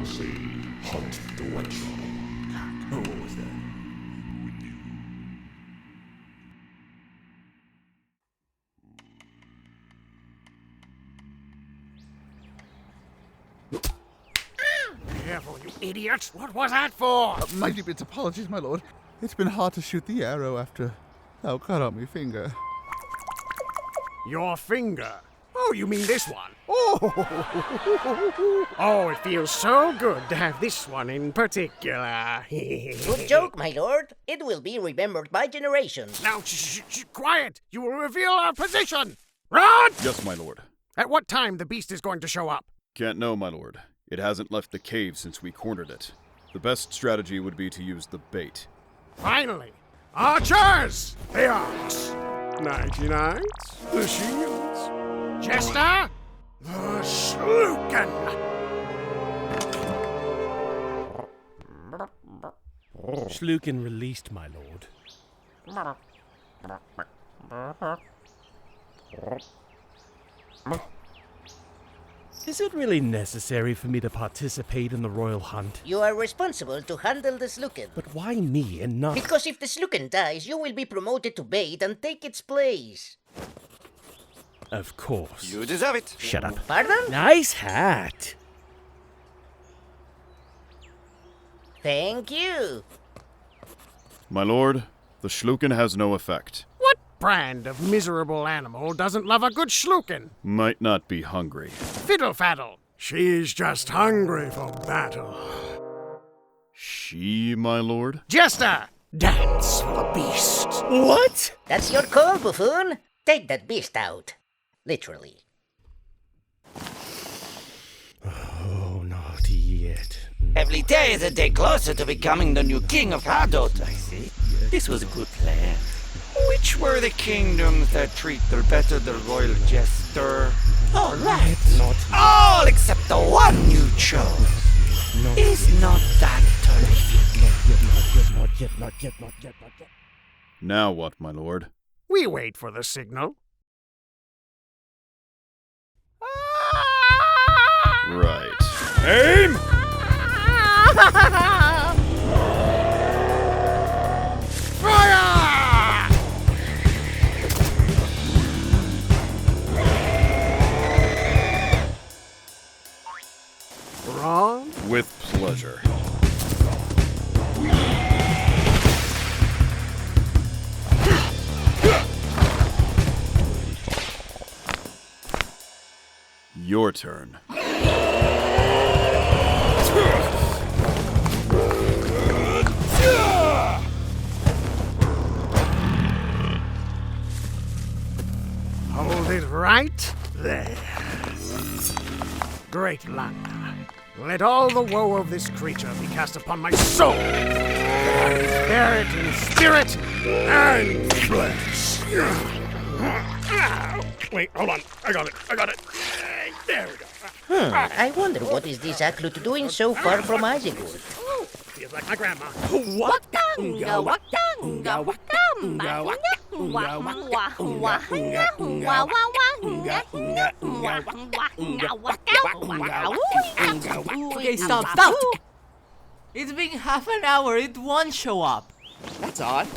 say, hunt the Wendigo. Oh, what was that? Careful, you idiots! What was that for? My deepest apologies, my lord. It's been hard to shoot the arrow after thou cut out my finger. Your finger? Oh, you mean this one? Oh, it feels so good to have this one in particular. Good joke, my lord. It will be remembered by generations. Now, quiet! You will reveal our position! Run! Yes, my lord. At what time the beast is going to show up? Can't know, my lord. It hasn't left the cave since we cornered it. The best strategy would be to use the bait. Finally! Archers! The arcs! Nighty nights, the shields. Jester, the Sluken! Sluken released, my lord. Is it really necessary for me to participate in the royal hunt? You are responsible to handle the Sluken. But why me and not... Because if the Sluken dies, you will be promoted to bait and take its place. Of course. You deserve it. Shut up. Pardon? Nice hat. Thank you. My lord, the Schluken has no effect. What brand of miserable animal doesn't love a good Sluken? Might not be hungry. Fiddle faddle. She's just hungry for battle. She, my lord? Jester, dance for the beast. What? That's your call, buffoon. Take that beast out. Literally. Oh, not yet. Every day is a day closer to becoming the new king of Hadot, I see. This was a good plan. Which were the kingdoms that treat their better the royal jester? All right. Not All except the one you chose. Is not that terrific? not yet. Now what, my lord? We wait for the signal. Right. Aim! Fire! Wrong? With pleasure. Your turn. Hold it right there. Great luck. Let all the woe of this creature be cast upon my soul. Bear it in spirit and flesh. Wait, hold on. I got it. There we go. I wonder what is this Aklut doing so far from Azigul? Feels like my grandma. Okay, stop! It's been half an hour, it won't show up. That's odd.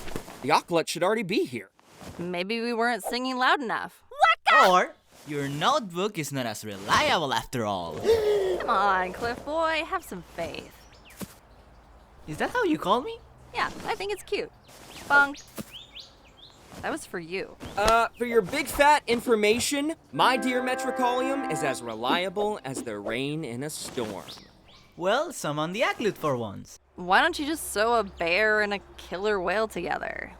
The Ocklet should already be here. Maybe we weren't singing loud enough. Or, your notebook is not as reliable after all. Come on, Cliff Boy, have some faith. Is that how you call me? Yeah, I think it's cute. Bunk. That was for you. For your big fat information, my dear Metrecalium is as reliable as the rain in a storm. Well, summon the Aklut for once. Why don't you just sew a bear and a killer whale together?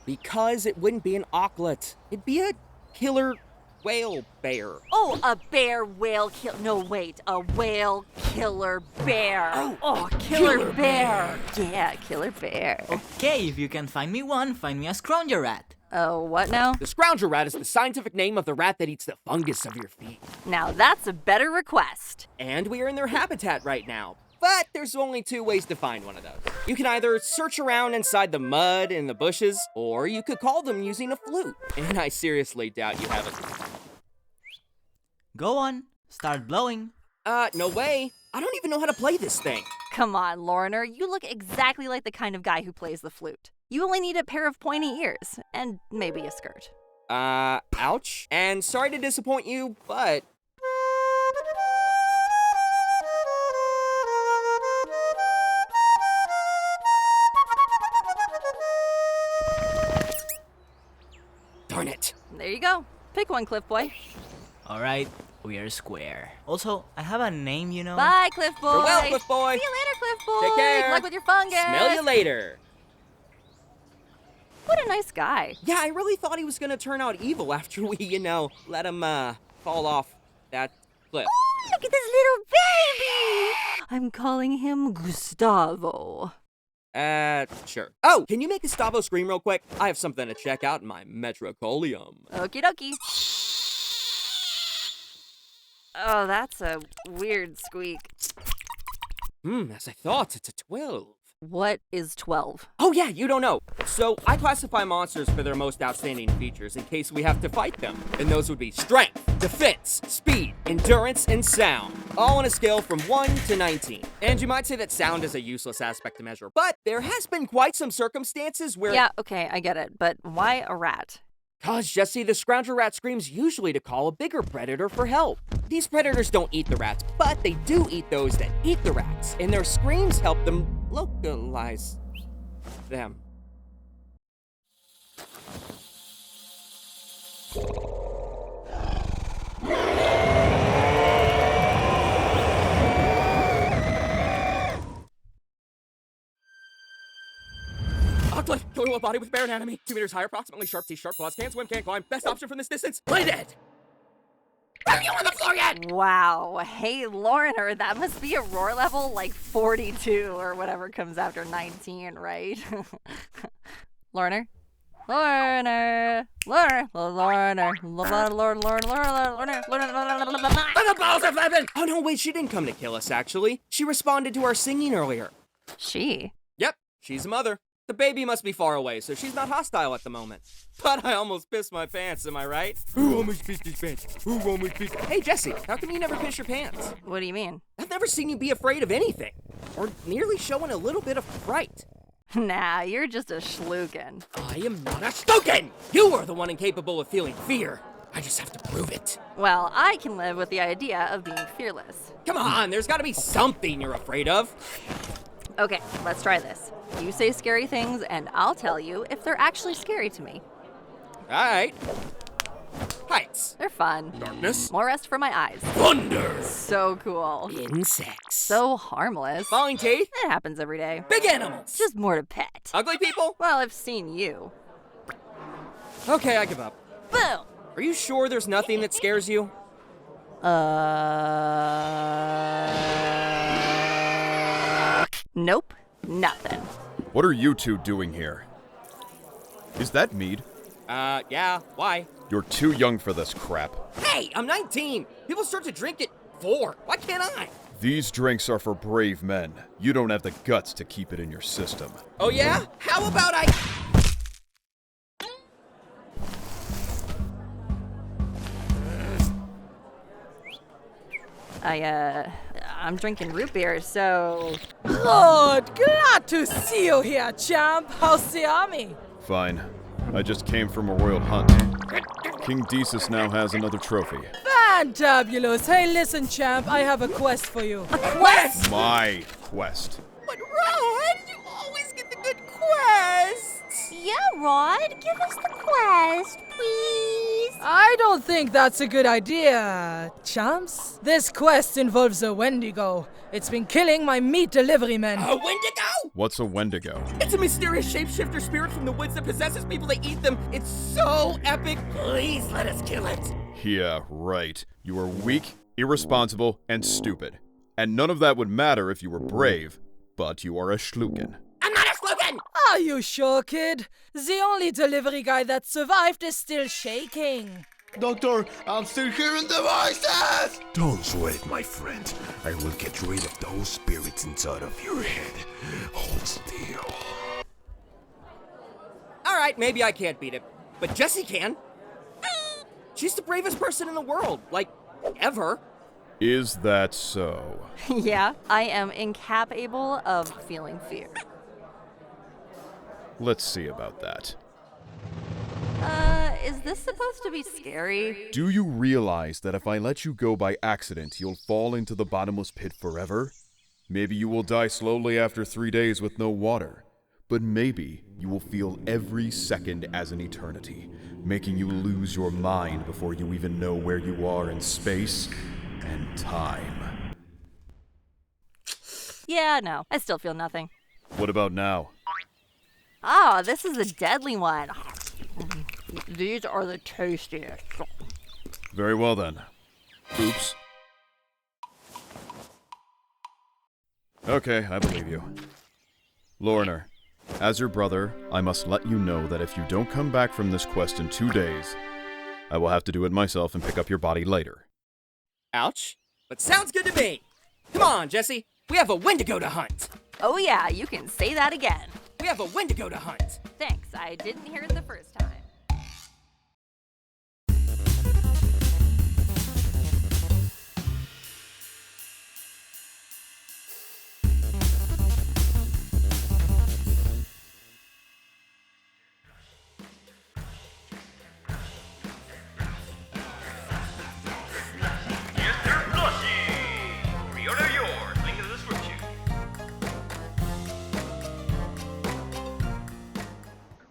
Because it wouldn't be an Ocklet. It'd be a killer whale bear. Oh, a bear whale kill. No, wait, a whale killer bear. Oh, killer bear. Yeah, killer bear. Okay, if you can find me one, find me a scrounger rat. Oh, what now? The Scrounger rat is the scientific name of the rat that eats the fungus of your feet. Now that's a better request. And we are in their habitat right now. But there's only two ways to find one of those. You can either search around inside the mud and the bushes, or you could call them using a flute. And I seriously doubt you haven't. Go on, start blowing. No way. I don't even know how to play this thing. Come on, Lorner, you look exactly like the kind of guy who plays the flute. You only need a pair of pointy ears, and maybe a skirt. Ouch. And sorry to disappoint you, but... Darn it. There you go. Pick one, Cliff Boy. Alright, we are square. Also, I have a name, you know? Bye, Cliff Boy. Farewell, Cliff Boy. See you later, Cliff Boy. Take care. Good luck with your fungus. Smell you later. What a nice guy. Yeah, I really thought he was gonna turn out evil after we, let him, fall off that cliff. Oh, look at this little baby. I'm calling him Gustavo. Sure. Oh, can you make Gustavo scream real quick? I have something to check out in my Metrecalia. Okie dokie. Oh, that's a weird squeak. As I thought, it's a 12. What is 12? Oh yeah, you don't know. So I classify monsters for their most outstanding features in case we have to fight them. And those would be strength, defense, speed, endurance, and sound. All on a scale from 1 to 19. And you might say that sound is a useless aspect to measure, but there has been quite some circumstances where— Yeah, okay, I get it. But why a rat? 'Cause, Jesse, the scoundrel rat screams usually to call a bigger predator for help. These predators don't eat the rats, but they do eat those that eat the rats. And their screams help them localize them. Ugly, total body with bare anatomy. 2 meters high, approximately sharp teeth, sharp claws, can't swim, can't climb. Best option from this distance, play dead. Are you on the floor yet? Wow. Hey, Lorner, that must be a roar level like 42 or whatever comes after 19, right? Lorner? Lorner! Lorner! Lorner! The balls are flapping! Oh no, wait, she didn't come to kill us, actually. She responded to our singing earlier. She? Yep, she's a mother. The baby must be far away, so she's not hostile at the moment. But I almost pissed my pants, am I right? Who almost pissed his pants? Who almost pissed— Hey, Jesse, how come you never piss your pants? What do you mean? I've never seen you be afraid of anything. Or nearly showing a little bit of fright. Nah, you're just a schluken. I am not a stoken! You are the one incapable of feeling fear. I just have to prove it. Well, I can live with the idea of being fearless. Come on, there's gotta be something you're afraid of. Okay, let's try this. You say scary things, and I'll tell you if they're actually scary to me. Alright. Heights. They're fun. Darkness. More rest for my eyes. Thunder. So cool. Insects. So harmless. Falling teeth. It happens every day. Big animals. Just more to pet. Ugly people. Well, I've seen you. Okay, I give up. Boom! Are you sure there's nothing that scares you? Nope. Nothing. What are you two doing here? Is that mead? Yeah, why? You're too young for this crap. Hey, I'm 19! People start to drink at 4. Why can't I? These drinks are for brave men. You don't have the guts to keep it in your system. Oh yeah? How about I'm drinking root beer, so... Lord, glad to see you here, champ. How's the army? Fine. I just came from a royal hunt. King Desus now has another trophy. Fantabulous. Hey, listen, champ. I have a quest for you. A quest? My quest. But Rod, you always get the good quests! Yeah, Rod, give us the quest, please. I don't think that's a good idea, champs. This quest involves a Wendigo. It's been killing my meat delivery men. A Wendigo? What's a Wendigo? It's a mysterious shapeshifter spirit from the woods that possesses people that eat them. It's so epic. Please let us kill it. Yeah, right. You are weak, irresponsible, and stupid. And none of that would matter if you were brave, but you are a schluken. I'm not a slogan! Are you sure, kid? The only delivery guy that survived is still shaking. Doctor, I'm still hearing the voices! Don't sweat, my friend. I will get rid of those spirits inside of your head. Hold still. Alright, maybe I can't beat it, but Jessie can. She's the bravest person in the world, like, ever. Is that so? Yeah, I am incapable of feeling fear. Let's see about that. Is this supposed to be scary? Do you realize that if I let you go by accident, you'll fall into the bottomless pit forever? Maybe you will die slowly after 3 days with no water. But maybe you will feel every second as an eternity, making you lose your mind before you even know where you are in space and time. Yeah, no, I still feel nothing. What about now? Ah, this is a deadly one. These are the tastiest. Very well then. Oops. Okay, I believe you. Lorner, as your brother, I must let you know that if you don't come back from this quest in 2 days, I will have to do it myself and pick up your body later. Ouch. But sounds good to me. Come on, Jesse. We have a Wendigo to hunt. Oh yeah, you can say that again. We have a Wendigo to hunt. Thanks, I didn't hear it the first time.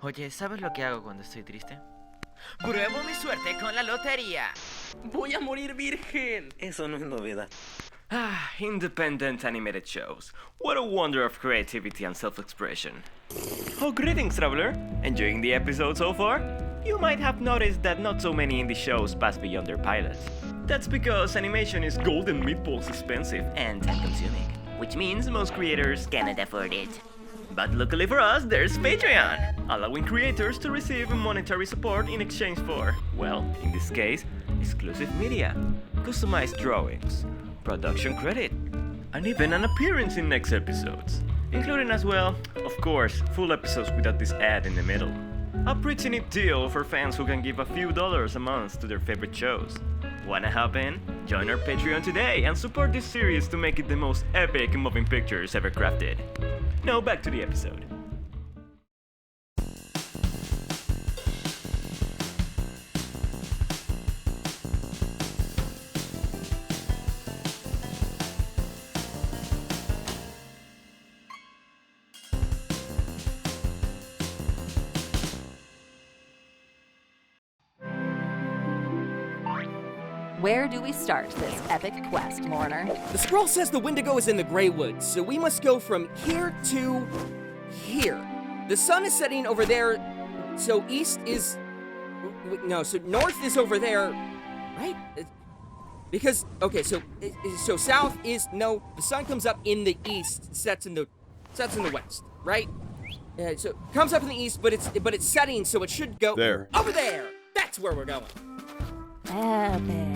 Oye, ¿sabes lo que hago cuando estoy triste? Pruebo mi suerte con la lotería. Voy a morir virgen. Eso no es novedad. Ah, independent animated shows. What a wonder of creativity and self-expression. Oh, greetings, traveler. Enjoying the episode so far? You might have noticed that not so many indie shows pass beyond their pilots. That's because animation is golden meatballs expensive and time-consuming, which means most creators cannot afford it. But luckily for us, there's Patreon, allowing creators to receive monetary support in exchange for, well, in this case, exclusive media, customized drawings, production credit, and even an appearance in next episodes, including as well, of course, full episodes without this ad in the middle. A pretty neat deal for fans who can give a few dollars a month to their favorite shows. Wanna hop in? Join our Patreon today and support this series to make it the most epic moving pictures ever crafted. Now back to the episode. Where do we start this epic quest, Lorner? The scroll says the Wendigo is in the Grey Woods, so we must go from here to here. The sun is setting over there, so east is... No, so north is over there, right? Because, okay, so south is... No, the sun comes up in the east, sets in the west, right? So it comes up in the east, but it's setting, so it should go... There. Over there! That's where we're going. Epic.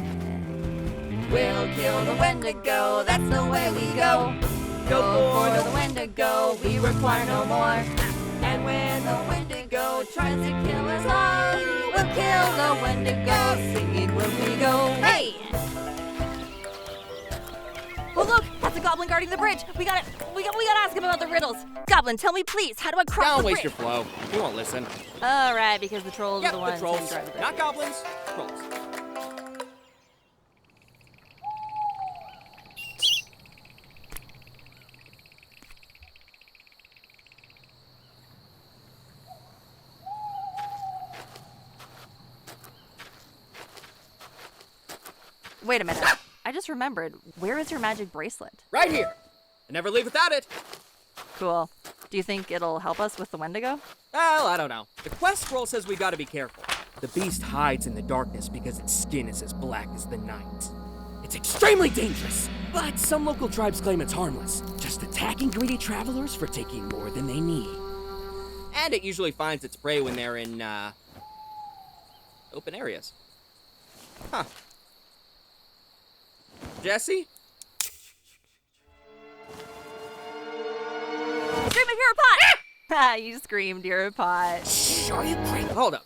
We'll kill the Wendigo, that's the way we go. Go for the Wendigo, we require no more. And when the Wendigo tries to kill us all, we'll kill the Wendigo, singing when we go. Hey! Oh look, that's a goblin guarding the bridge. We gotta ask him about the riddles. Goblin, tell me please, how do I cross Don't the waste bridge? your flow. We won't listen. All right, because the trolls are the ones trolls. who drive the bridge. Not goblins, trolls. Wait a minute. I just remembered. Where is your magic bracelet? Right here. I never leave without it. Cool. Do you think it'll help us with the Wendigo? Well, I don't know. The quest scroll says we gotta be careful. The beast hides in the darkness because its skin is as black as the night. It's extremely dangerous, but some local tribes claim it's harmless, just attacking greedy travelers for taking more than they need. And it usually finds its prey when they're in, open areas. Huh. Jesse? Scream if you're a pot! Ah, you screamed you're a pot. Shh, are you crazy? Hold up.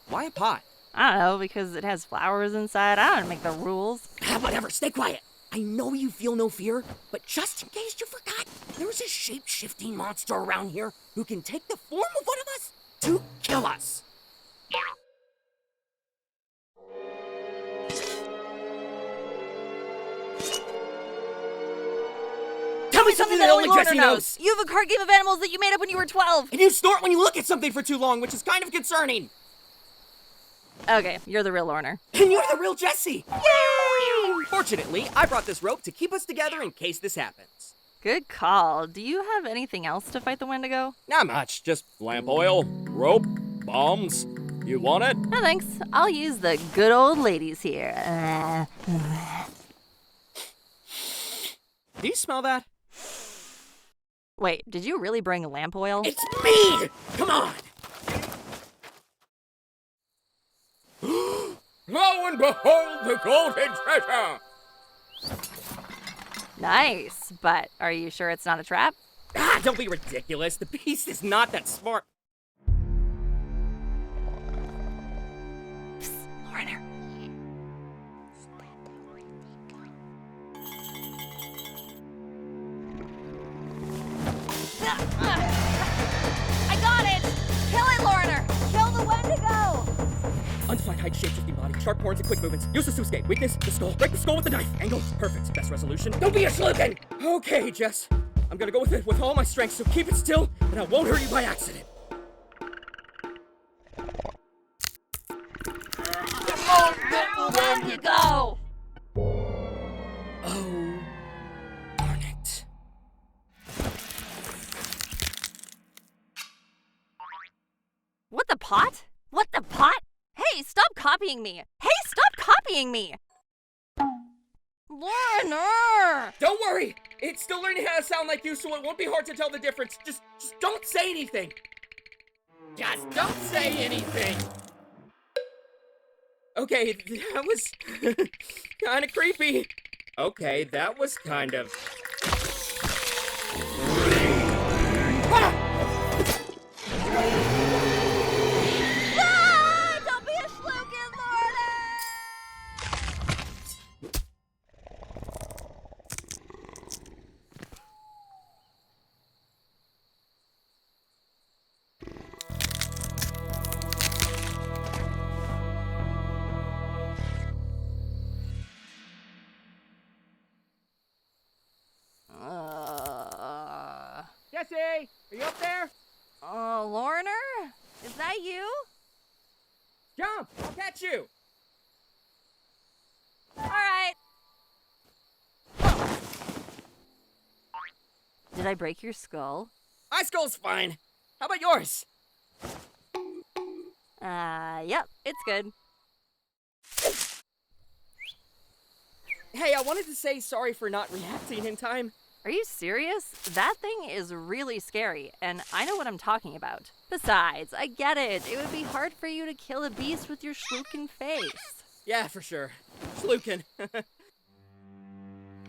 Why a pot? I don't know, because it has flowers inside. I don't make the rules. Whatever, stay quiet. I know you feel no fear, but just in case you forgot, there's a shape-shifting monster around here who can take the form of one of us to kill us. Tell me something that only Jesse knows! You have a card game of animals that you made up when you were 12! And you snort when you look at something for too long, which is kind of concerning! Okay, you're the real Lorner. And you're the real Jesse! Yay! Fortunately, I brought this rope to keep us together in case this happens. Good call. Do you have anything else to fight the Wendigo? Not much, just lamp oil, rope, bombs. You want it? No thanks. I'll use the good old ladies here. Do you smell that? Wait, did you really bring lamp oil? It's mead! Come on! Lo and behold the golden treasure! Nice, but are you sure it's not a trap? Ah, don't be ridiculous. The beast is not that smart. Psst, Lorner. I got it! Kill it, Lorner! Kill the Wendigo! Undefined height, shape-shifting body, sharp horns, and quick movements. Use the Susuke. Weakness, the skull. Break the skull with the knife. Angle, perfect. Best resolution. Don't be a sleukin! Okay, Jess. I'm gonna go with it with all my strength, so keep it still, and I won't hurt you by accident. Wendigo! Oh, darn it. What the pot? What the pot? Hey, stop copying me! Hey, stop copying me! Lorner! Don't worry! It's still learning how to sound like you, so it won't be hard to tell the difference. Just don't say anything. Just don't say anything. Okay, that was kind of creepy. Okay, that was kind of... Don't be a schlukin, Lorner! Jesse, are you up there? Lorner? Is that you? Jump! I'll catch you! Alright. Did I break your skull? My skull's fine. How about yours? Yep, it's good. Hey, I wanted to say sorry for not reacting in time. Are you serious? That thing is really scary, and I know what I'm talking about. Besides, I get it. It would be hard for you to kill a beast with your schlukin face. Yeah, for sure. Slukin.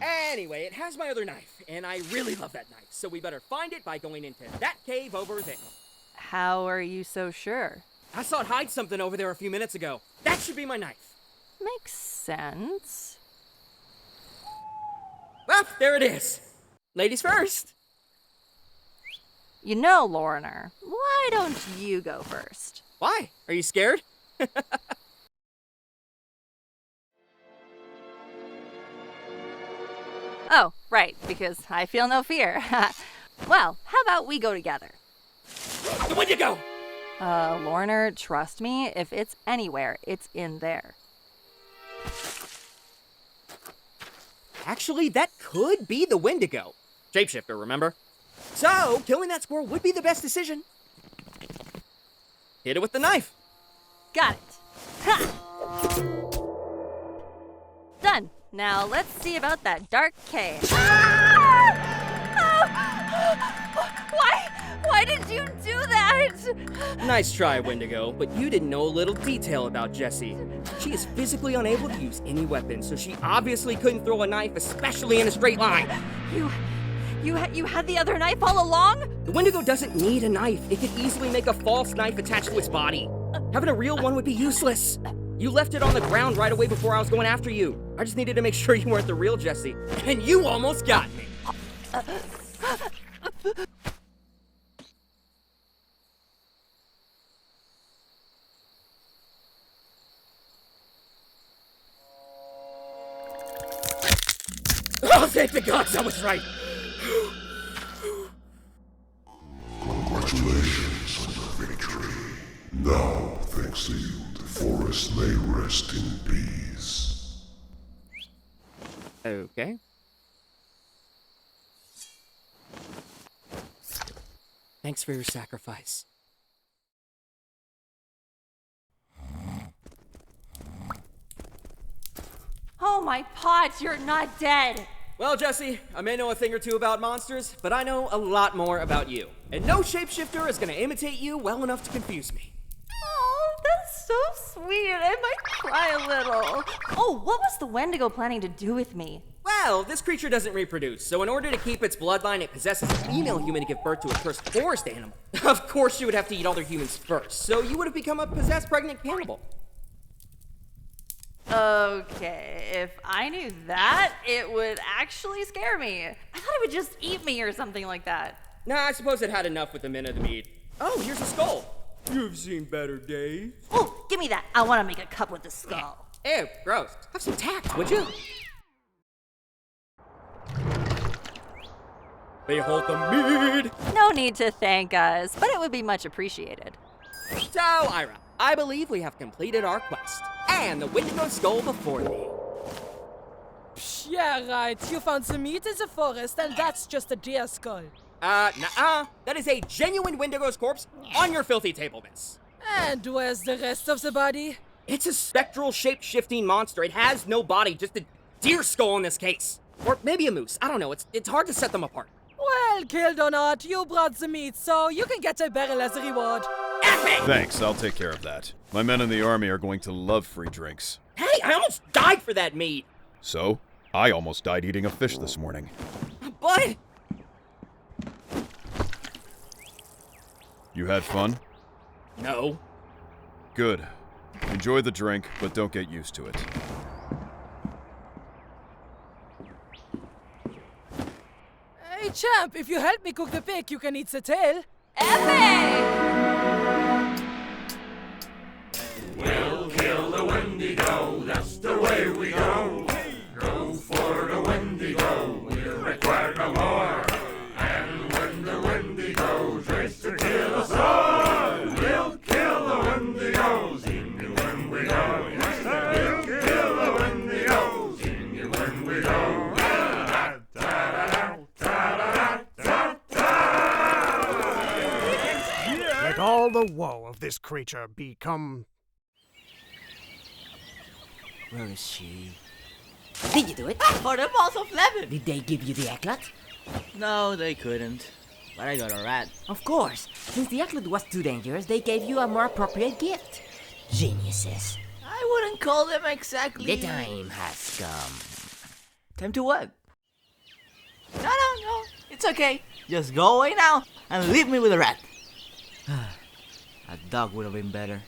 Anyway, it has my other knife, and I really love that knife, so we better find it by going into that cave over there. How are you so sure? I saw it hide something over there a few minutes ago. That should be my knife. Makes sense. Well, there it is. Ladies first. You know, Lorner, why don't you go first? Why? Are you scared? Oh, right, because I feel no fear. Well, how about we go together? The Wendigo! Lorner, trust me, if it's anywhere, it's in there. Actually, that could be the Wendigo. Shapeshifter, remember? So, killing that squirrel would be the best decision. Hit it with the knife. Got it. Ha! Done. Now let's see about that dark cave. Ah! Oh! Why did you do that? Nice try, Wendigo, but you didn't know a little detail about Jessie. She is physically unable to use any weapon, so she obviously couldn't throw a knife, especially in a straight line. You had the other knife all along? The Wendigo doesn't need a knife. It could easily make a false knife attached to its body. Having a real one would be useless. You left it on the ground right away before I was going after you. I just needed to make sure you weren't the real Jesse. And you almost got me. Oh, thank the gods, I was right. Congratulations on your victory. Now, thanks to you, the forest may rest in peace. Okay. Thanks for your sacrifice. Oh my pots, you're not dead. Well, Jesse, I may know a thing or two about monsters, but I know a lot more about you. And no shapeshifter is gonna imitate you well enough to confuse me. Oh, that's so sweet. I might cry a little. Oh, what was the Wendigo planning to do with me? Well, this creature doesn't reproduce, so in order to keep its bloodline, it possesses a female human to give birth to a cursed forest animal. Of course, you would have to eat other humans first, so you would have become a possessed pregnant cannibal. Okay, if I knew that, it would actually scare me. I thought it would just eat me or something like that. Nah, I suppose it had enough with the men of the meat. Oh, here's a skull. You've seen better days. Oh, give me that. I want to make a cup with the skull. Ew, gross. Have some tact, would you? Behold the mead! No need to thank us, but it would be much appreciated. So, Ira, I believe we have completed our quest. And the Wendigo skull before thee. Yeah, right. You found the meat in the forest, and that's just a deer skull. Nuh-uh. That is a genuine Wendigo's corpse on your filthy table, miss. And where's the rest of the body? It's a spectral shape-shifting monster. It has no body, just a deer skull in this case. Or maybe a moose. I don't know. It's hard to set them apart. Well, killed or not, you brought the meat, so you can get a barrel as a reward. Thanks, I'll take care of that. My men in the army are going to love free drinks. Hey, I almost died for that meat. So, I almost died eating a fish this morning. But... You had fun? No. Good. Enjoy the drink, but don't get used to it. Hey, champ, if you help me cook the pig, you can eat the tail. Epic! We'll kill the Wendigo, that's the way we go. Go for the Wendigo, we'll require no more. And when the Wendigo tries to kill us all, we'll kill the Wendigo. Sing you when we go. We'll kill the Wendigo. Sing you when we go. Let all the woe of this creature become... Where is she? Did you do it? For the balls of lemon! Did they give you the eggplant? No, they couldn't. But I got a rat. Of course. Since the eggplant was too dangerous, they gave you a more appropriate gift. Geniuses. I wouldn't call them exactly... The time has come. Time to what? No. It's okay. Just go away now and leave me with a rat. A dog would have been better.